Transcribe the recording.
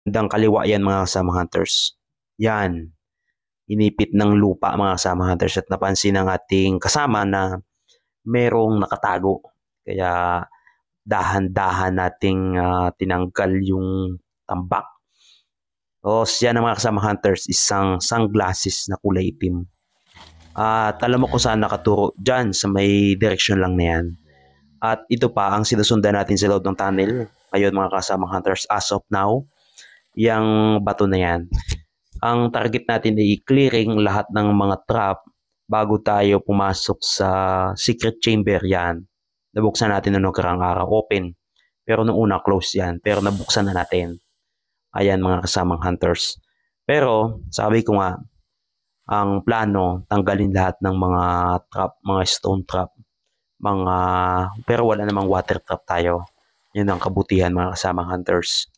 Bandang kaliwa yan mga kasama hunters. Yan. Inipit ng lupa mga kasama hunters at napansin ng ating kasama na merong nakatago. Kaya dahan-dahan nating tinanggal yung tambak. O yan ang mga kasama hunters, isang sunglasses na kulay itim. At alam mo kung saan nakaturo, dyan sa may direksyon lang na yan. At ito pa ang sinusundan natin sa loob ng tunnel. Ngayon mga kasama hunters, as of now, yung bato na yan. Ang target natin ay clearing lahat ng mga trap bago tayo pumasok sa secret chamber yan. Nabuksan natin noong karang araw, open. Pero nung una, close yan. Pero nabuksan na natin. Ayan mga kasamang hunters. Pero sabi ko nga, ang plano, tanggalin lahat ng mga trap, mga stone trap, pero wala namang water trap tayo. Yun ang kabutihan mga kasamang hunters.